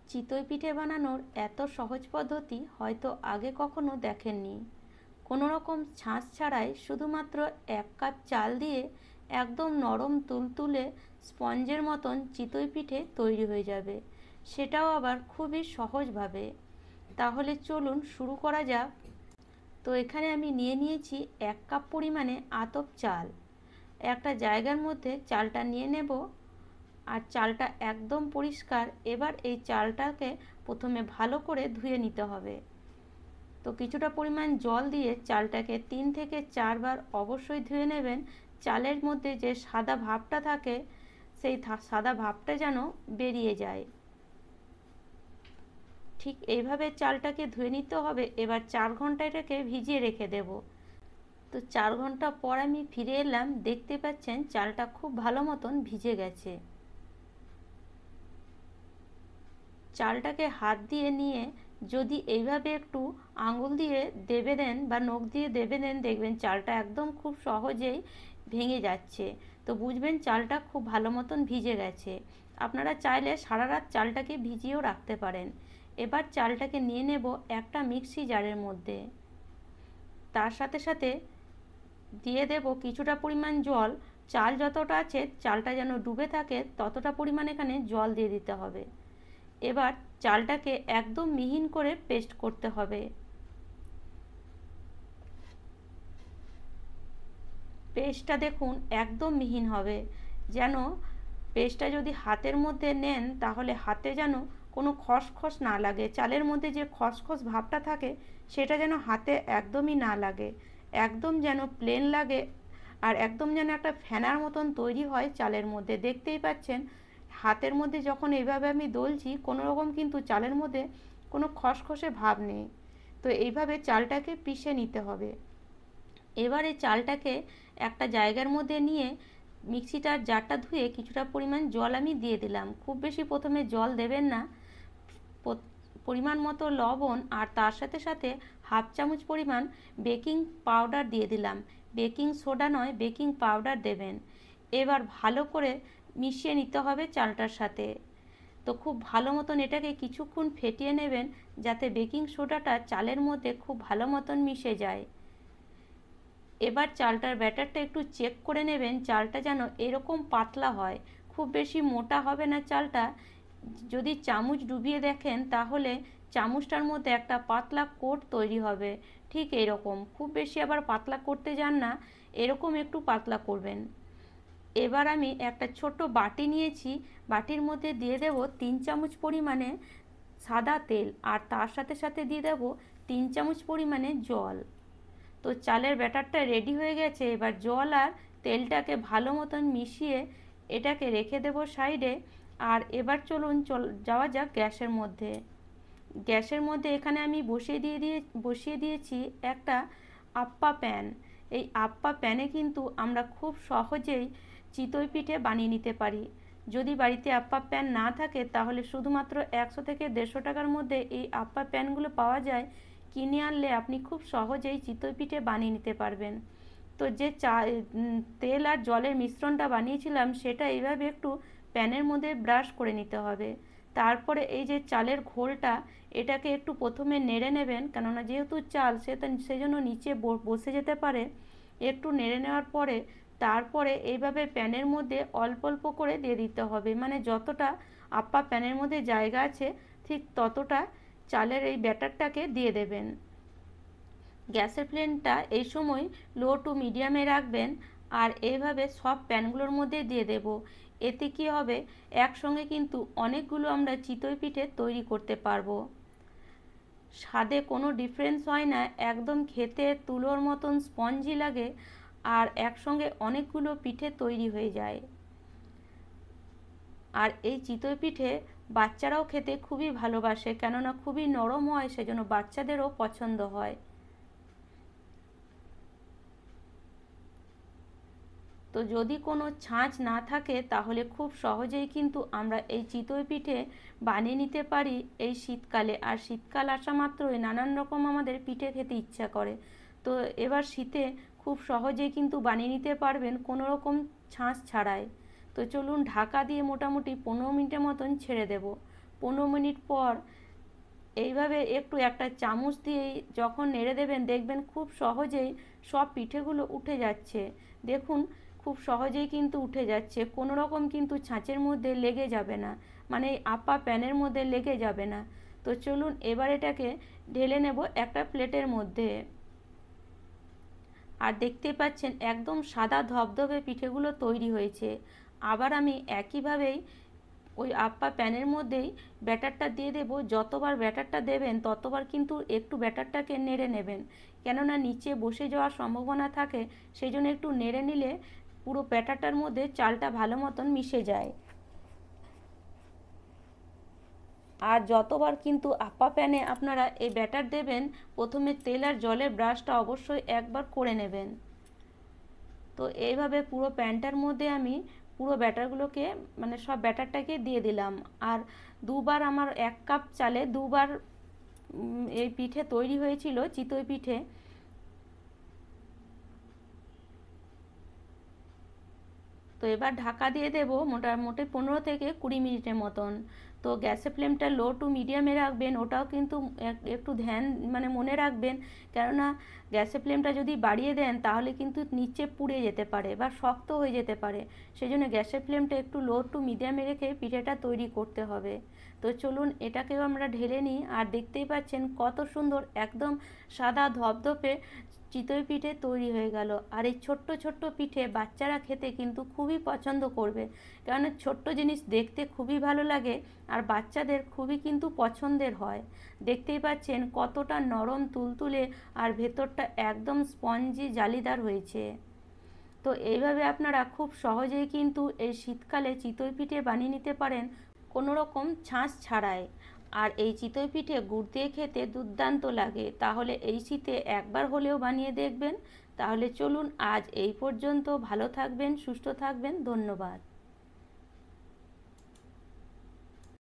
চিতই পিঠে বানানোর এত সহজ পদ্ধতি হয়তো আগে কখনো দেখেননি। কোনো রকম ছাঁচ ছাড়াই শুধুমাত্র 1 কাপ চাল দিয়ে একদম নরম তুলতুলে স্পঞ্জের মতন চিতই পিঠে তৈরি হয়ে যাবে, সেটাও আবার খুবই সহজভাবে। তাহলে চলুন শুরু করা যাক। তো এখানে আমি নিয়ে নিয়েছি 1 কাপ পরিমাণে আতপ চাল। একটা জায়গার মধ্যে চালটা নিয়ে নেব, আর চালটা একদম পরিষ্কার। এবার এই চালটাকে প্রথমে ভালো করে ধুয়ে নিতে হবে। তো কিছুটা পরিমাণ জল দিয়ে চালটাকে 3 থেকে 4 বার অবশ্যই ধুয়ে নেবেন। চালের মধ্যে যে সাদা ভাবটা থাকে, সেই সাদা ভাবটা যেন বেরিয়ে যায়। ঠিক এইভাবে চালটাকে ধুয়ে নিতে হবে। এবার 4 ঘন্টা এটাকে ভিজিয়ে রেখে দেব। তো 4 ঘন্টা পর আমি ফিরে এলাম। দেখতে পাচ্ছেন চালটা খুব ভালো মতন ভিজে গেছে। চালটাকে হাত দিয়ে নিয়ে যদি এইভাবে একটু আঙুল দিয়ে দেবে দেন বা নখ দিয়ে দেবে দেন, দেখবেন চালটা একদম খুব সহজেই ভেঙে যাচ্ছে। তো বুঝবেন চালটা খুব ভালো মতন ভিজে গেছে। আপনারা চাইলে সারা রাত চালটাকে ভিজিয়েও রাখতে পারেন। এবার চালটাকে নিয়ে নেব একটা মিক্সি জারের মধ্যে। তার সাথে সাথে দিয়ে দেব কিছুটা পরিমাণ জল। চাল যতটা আছে চালটা যেন ডুবে থাকে ততটা পরিমাণ এখানে জল দিয়ে দিতে হবে। এবার চালটাকে একদম মিহিন করে পেস্ট করতে হবে। পেস্টটা দেখুন একদম মিহিন হবে, যেন পেস্টটা যদি হাতের মধ্যে নেন তাহলে হাতে যেন কোনো খসখস না লাগে। চালের মধ্যে যে খসখস ভাবটা থাকে সেটা যেন হাতে একদমই না লাগে, একদম যেন প্লেন লাগে। আর একদম যেন একটা ফেনার মতন তৈরি হয় চালের মধ্যে। দেখতেই পাচ্ছেন হাতের মধ্যে যখন এইভাবে আমি দলছি, কোনো রকম কিন্তু চালের মধ্যে কোনো খসখসে ভাব নেই। তো এইভাবে চালটাকে পিষে নিতে হবে। এবার এই চালটাকে একটা জায়গার মধ্যে নিয়ে মিক্সিটার জারটা ধুয়ে কিছুটা পরিমাণ জল আমি দিয়ে দিলাম। খুব বেশি প্রথমে জল দেবেন না। পরিমাণ মতো লবণ আর তার সাথে সাথে হাফ চামচ পরিমাণ বেকিং পাউডার দিয়ে দিলাম। বেকিং সোডা নয়, বেকিং পাউডার দেবেন। এবার ভালো করে মিশিয়ে নিতে হবে চালটার সাথে। তো খুব ভালো মতন এটাকে কিছুক্ষণ ফেটিয়ে নেবেন, যাতে বেকিং সোডাটা চালের মধ্যে খুব ভালো মতন মিশে যায়। এবার চালটার ব্যাটারটা একটু চেক করে নেবেন, চালটা যেন এরকম পাতলা হয়, খুব বেশি মোটা হবে না চালটা। যদি চামচ ডুবিয়ে দেখেন তাহলে চামচটার মধ্যে একটা পাতলা কোট তৈরি হবে। ঠিক এরকম, খুব বেশি আবার পাতলা করতে যান না, এরকম একটু পাতলা করবেন। এবার আমি একটা ছোট বাটি নিয়েছি। বাটির মধ্যে দিয়ে দেব 3 চামচ পরিমাণে সাদা তেল, আর তার সাথে সাথে দিয়ে দেব 3 চামচ পরিমাণে জল। তো চালের ব্যাটারটা রেডি হয়ে গেছে। এবার জল আর তেলটাকে ভালো মতন মিশিয়ে এটাকে রেখে দেব সাইডে। আর এবার চলুন যাওয়া যাক গ্যাসের মধ্যে। গ্যাসের মধ্যে এখানে আমি বসিয়ে দিয়েছি একটা আপ্পা প্যান। এই আপ্পা প্যানে কিন্তু আমরা খুব সহজেই চিতই পিঠে বানিয়ে নিতে পারি। যদি বাড়িতে আপ্পা প্যান না থাকে তাহলে শুধুমাত্র 100 থেকে 150 টাকার মধ্যে এই আপ্পা প্যানগুলো পাওয়া যায়। কিনে আনলে আপনি খুব সহজেই চিতই পিঠে বানিয়ে নিতে পারবেন। তো যে তেল আর জলের মিশ্রণটা বানিয়েছিলাম সেটা এইভাবে একটু প্যানের মধ্যে ব্রাশ করে নিতে হবে। তারপরে এই যে চালের ঘোলটা, এটাকে একটু প্রথমে নেড়ে নেবেন, কেননা যেহেতু চাল সেজন্য নিচে বসে যেতে পারে। একটু নেড়ে নেওয়ার পরে তারপরে এইভাবে প্যানের মধ্যে অল্প অল্প করে দিয়ে দিতে হবে, মানে যতটা আপ্পা প্যানের মধ্যে জায়গা আছে ঠিক ততটা চালের এই ব্যাটারটাকে দিয়ে দেবেন। গ্যাসের ফ্লেমটা এই সময় লো টু মিডিয়ামে রাখবেন। আর এইভাবে সব প্যানগুলোর মধ্যে দিয়ে দেব। এতে কি হবে, একসঙ্গে কিন্তু অনেকগুলো আমরা চিতই পিঠে তৈরি করতে পারবো। স্বাদে কোনো ডিফারেন্স হয় না, একদম খেতে তুলোর মতন স্পঞ্জি লাগে, আর একসঙ্গে অনেকগুলো পিঠে তৈরি হয়ে যায়। আর এই চিতই পিঠে বাচ্চারাও খেতে খুবই ভালোবাসে, কেননা খুবই নরম হয়, সেজন্য বাচ্চাদেরও পছন্দ হয়। তো যদি কোনো ছাঁচ না থাকে তাহলে খুব সহজেই কিন্তু আমরা এই চিতই পিঠে বানিয়ে নিতে পারি এই শীতকালে। আর শীতকাল আসা মাত্রই নানান রকম আমাদের পিঠে খেতে ইচ্ছা করে। তো এবার শীতে খুব সহজেই কিন্তু বানিয়ে নিতে পারবেন কোনো রকম ছাঁচ ছাড়াই। তো চলুন ঢাকা দিয়ে মোটামুটি 15 মিনিটের মতন ছেড়ে দেব। 15 মিনিট পর এইভাবে একটু একটা চামচ দিয়ে যখন নেড়ে দেবেন, দেখবেন খুব সহজেই সব পিঠেগুলো উঠে যাচ্ছে। দেখুন খুব সহজেই কিন্তু উঠে যাচ্ছে, কোনো রকম কিন্তু ছাঁচের মধ্যে লেগে যাবে না, মানে আপা প্যানের মধ্যে লেগে যাবে না। তো চলুন এবার এটাকে ঢেলে নেব একটা প্লেটের মধ্যে। আর দেখতে পাচ্ছেন একদম সাদা ধবধবে পিঠেগুলো তৈরি হয়েছে। আবার আমি একইভাবেই ওই আপ্পা প্যানের মধ্যেই ব্যাটারটা দিয়ে দেবো। যতবার ব্যাটারটা দেবেন ততবার কিন্তু একটু ব্যাটারটাকে নেড়ে নেবেন, কেননা নিচে বসে যাওয়ার সম্ভাবনা থাকে, সেই জন্য একটু নেড়ে নিলে পুরো ব্যাটারটার মধ্যে চালটা ভালো মতন মিশে যায়। আর যতবার কিন্তু আপ্পা প্যানে আপনারা এই ব্যাটার দেবেন, প্রথমে তেল আর জলের ব্রাশটা অবশ্যই একবার করে নেবেন। তো এইভাবে পুরো প্যানটার মধ্যে আমি পুরো ব্যাটারগুলোকে, মানে সব ব্যাটারটাকে দিয়ে দিলাম। আর দুবার আমার 1 কাপ চালে দুবার এই পিঠে তৈরি হয়েছিল, চিতই পিঠে। তো এবার ঢাকা দিয়ে দেবো মোটামুটি 15 থেকে 20 মিনিটের মতন। তো গ্যাসের ফ্লেমটা লো টু মিডিয়ামে রাখবেন, ওটাও কিন্তু একটু ধ্যান মানে মনে রাখবেন, কেননা গ্যাসের ফ্লেমটা যদি বাড়িয়ে দেন তাহলে কিন্তু নিচে পুড়ে যেতে পারে বা শক্ত হয়ে যেতে পারে। সেই জন্য গ্যাসের ফ্লেমটা একটু লো টু মিডিয়ামে রেখে পিঠেটা তৈরি করতে হবে। তো চলুন এটাকেও আমরা ঢেলে নিই। আর দেখতেই পাচ্ছেন কত সুন্দর একদম সাদা ধপধপে চিতই পিঠে তৈরি হয়ে গেল। আর এই ছোট্ট ছোট্ট পিঠে বাচ্চারা খেতে কিন্তু খুবই পছন্দ করবে, কেননা ছোট্ট জিনিস দেখতে খুবই ভালো লাগে আর বাচ্চাদের খুবই কিন্তু পছন্দের হয়। দেখতেই পাচ্ছেন কতটা নরম তুলতুলে আর ভেতরটা একদম স্পঞ্জি জালিদার হয়েছে। তো এইভাবে আপনারা খুব সহজেই কিন্তু এই শীতকালে চিতই পিঠে বানিয়ে নিতে পারেন কোনো রকম ছাঁচ ছাড়াই। আর এই চিতই পিঠে গুড় দিয়ে খেতে দুর্দান্ত লাগে। তাহলে এই শীতে একবার হলেও বানিয়ে দেখবেন। তাহলে চলুন আজ এই পর্যন্ত। ভালো থাকবেন, সুস্থ থাকবেন, ধন্যবাদ।